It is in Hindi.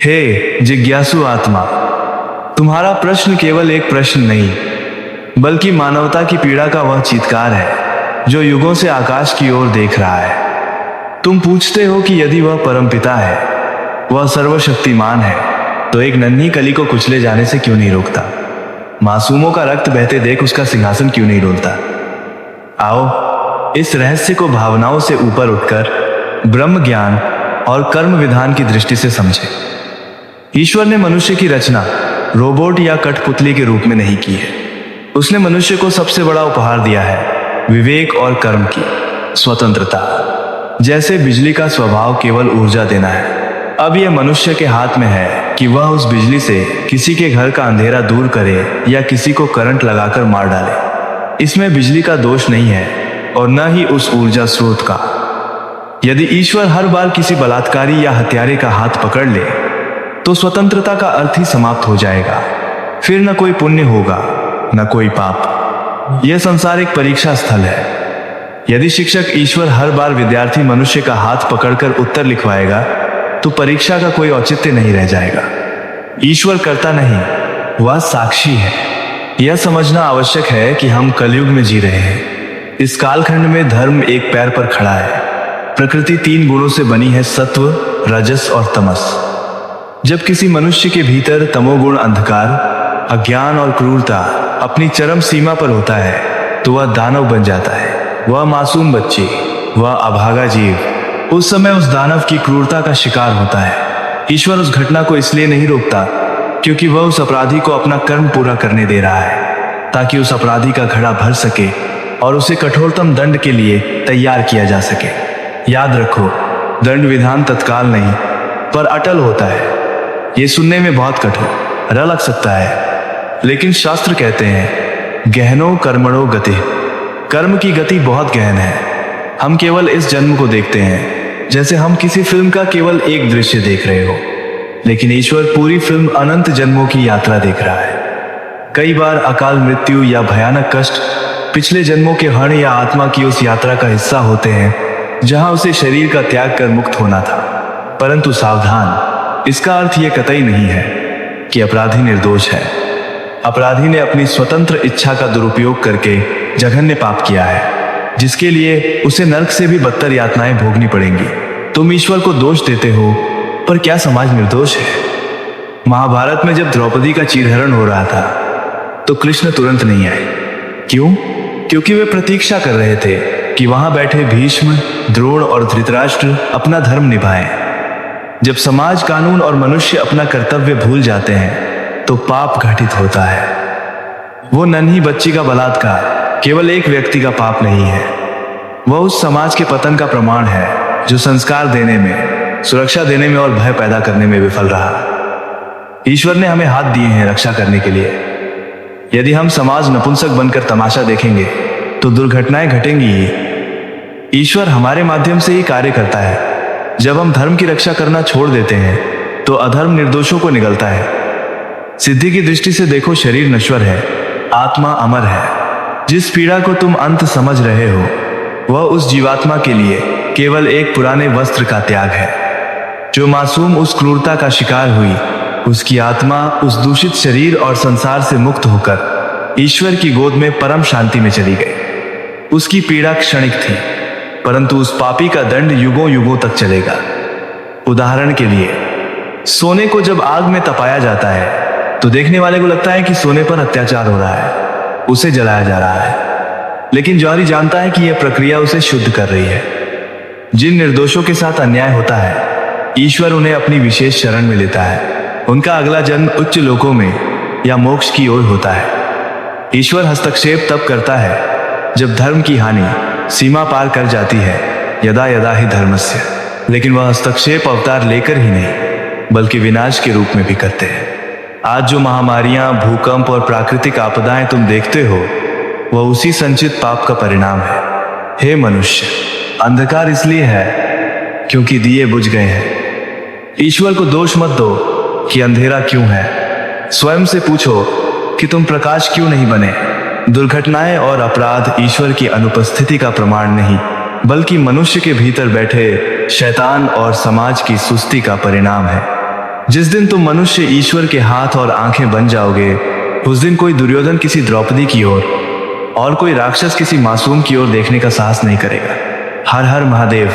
हे जिज्ञासु आत्मा, तुम्हारा प्रश्न केवल एक प्रश्न नहीं, बल्कि मानवता की पीड़ा का वह चीत्कार है जो युगों से आकाश की ओर देख रहा है। तुम पूछते हो कि यदि वह परमपिता है, वह सर्वशक्तिमान है, तो एक नन्ही कली को कुचले जाने से क्यों नहीं रोकता? मासूमों का रक्त बहते देख उसका सिंहासन क्यों नहीं डोलता? आओ इस रहस्य को भावनाओं से ऊपर उठकर ब्रह्म ज्ञान और कर्म विधान की दृष्टि से समझे। ईश्वर ने मनुष्य की रचना रोबोट या कठपुतली के रूप में नहीं की है। उसने मनुष्य को सबसे बड़ा उपहार दिया है, विवेक और कर्म की स्वतंत्रता। जैसे बिजली का स्वभाव केवल ऊर्जा देना है, अब यह मनुष्य के हाथ में है कि वह उस बिजली से किसी के घर का अंधेरा दूर करे या किसी को करंट लगाकर मार डाले। इसमें बिजली का दोष नहीं है और न ही उस ऊर्जा स्रोत का। यदि ईश्वर हर बार किसी बलात्कारी या हत्यारे का हाथ पकड़ ले, तो स्वतंत्रता का अर्थ ही समाप्त हो जाएगा। फिर न कोई पुण्य होगा, न कोई पाप। यह संसार एक परीक्षा स्थल है। यदि शिक्षक ईश्वर हर बार विद्यार्थी मनुष्य का हाथ पकड़कर उत्तर लिखवाएगा, तो परीक्षा का कोई औचित्य नहीं रह जाएगा। ईश्वर करता नहीं, वह साक्षी है। यह समझना आवश्यक है कि हम कलयुग में जी रहे हैं। इस कालखंड में धर्म एक पैर पर खड़ा है। प्रकृति 3 गुणों से बनी है, सत्व, रजस और तमस। जब किसी मनुष्य के भीतर तमोगुण अंधकार, अज्ञान और क्रूरता अपनी चरम सीमा पर होता है, तो वह दानव बन जाता है। वह मासूम बच्चे, वह अभागा जीव उस समय उस दानव की क्रूरता का शिकार होता है। ईश्वर उस घटना को इसलिए नहीं रोकता क्योंकि वह उस अपराधी को अपना कर्म पूरा करने दे रहा है, ताकि उस अपराधी का घड़ा भर सके और उसे कठोरतम दंड के लिए तैयार किया जा सके। याद रखो, दंड विधान तत्काल नहीं पर अटल होता है। ये सुनने में बहुत कठोर लग सकता है, लेकिन शास्त्र कहते हैं गहनो कर्मणो गति। कर्म की गति बहुत गहन है। हम केवल इस जन्म को देखते हैं, जैसे हम किसी फिल्म का केवल एक दृश्य देख रहे हो, लेकिन ईश्वर पूरी फिल्म अनंत जन्मों की यात्रा देख रहा है। कई बार अकाल मृत्यु या भयानक कष्ट पिछले जन्मों के हण या आत्मा की उस यात्रा का हिस्सा होते हैं जहां उसे शरीर का त्याग कर मुक्त होना था। परंतु सावधान, इसका अर्थ यह कतई नहीं है कि अपराधी निर्दोष है। अपराधी ने अपनी स्वतंत्र इच्छा का दुरुपयोग करके जघन्य पाप किया है, जिसके लिए उसे नरक से भी बदतर यातनाएं भोगनी पड़ेंगी। तुम ईश्वर को दोष देते हो, पर क्या समाज निर्दोष है? महाभारत में जब द्रौपदी का चीरहरण हो रहा था, तो कृष्ण तुरंत नहीं आए। क्यों? क्योंकि वे प्रतीक्षा कर रहे थे कि वहां बैठे भीष्म, द्रोण और धृतराष्ट्र अपना धर्म निभाएं। जब समाज, कानून और मनुष्य अपना कर्तव्य भूल जाते हैं, तो पाप घटित होता है। वो नन्ही बच्ची का बलात्कार केवल एक व्यक्ति का पाप नहीं है, वह उस समाज के पतन का प्रमाण है जो संस्कार देने में, सुरक्षा देने में और भय पैदा करने में विफल रहा। ईश्वर ने हमें हाथ दिए हैं रक्षा करने के लिए। यदि हम समाज नपुंसक बनकर तमाशा देखेंगे, तो दुर्घटनाएं घटेंगी ही। ईश्वर हमारे माध्यम से ही कार्य करता है। जब हम धर्म की रक्षा करना छोड़ देते हैं, तो अधर्म निर्दोषों को निगलता है। सिद्धि की दृष्टि से देखो, शरीर नश्वर है, आत्मा अमर है। जिस पीड़ा को तुम अंत समझ रहे हो, वह उस जीवात्मा के लिए केवल एक पुराने वस्त्र का त्याग है। जो मासूम उस क्रूरता का शिकार हुई, उसकी आत्मा उस दूषित शरीर और संसार से मुक्त होकर ईश्वर की गोद में परम शांति में चली गई। उसकी पीड़ा क्षणिक थी, परंतु उस पापी का दंड युगों युगों तक चलेगा। उदाहरण के लिए, सोने को जब आग में तपाया जाता है, तो देखने वाले को लगता है कि सोने पर अत्याचार हो रहा है, उसे जलाया जा रहा है। लेकिन जौहरी जानता है कि यह प्रक्रिया उसे शुद्ध कर रही है। जिन निर्दोषों के साथ अन्याय होता है, ईश्वर उन्हें अपनी विशेष शरण में लेता है। उनका अगला जन्म उच्च लोकों में या मोक्ष की ओर होता है। ईश्वर हस्तक्षेप तब करता है जब धर्म की हानि सीमा पार कर जाती है, यदा यदा ही धर्मस्य। लेकिन वह हस्तक्षेप अवतार लेकर ही नहीं, बल्कि विनाश के रूप में भी करते हैं। आज जो महामारियां, भूकंप और प्राकृतिक आपदाएं तुम देखते हो, वह उसी संचित पाप का परिणाम है। हे मनुष्य, अंधकार इसलिए है क्योंकि दिए बुझ गए हैं। ईश्वर को दोष मत दो कि अंधेरा क्यों है। स्वयं से पूछो कि तुम प्रकाश क्यों नहीं बने। दुर्घटनाएं और अपराध ईश्वर की अनुपस्थिति का प्रमाण नहीं, बल्कि मनुष्य के भीतर बैठे शैतान और समाज की सुस्ती का परिणाम है। जिस दिन तुम मनुष्य ईश्वर के हाथ और आंखें बन जाओगे, उस दिन कोई दुर्योधन किसी द्रौपदी की ओर और कोई राक्षस किसी मासूम की ओर देखने का साहस नहीं करेगा। हर हर महादेव।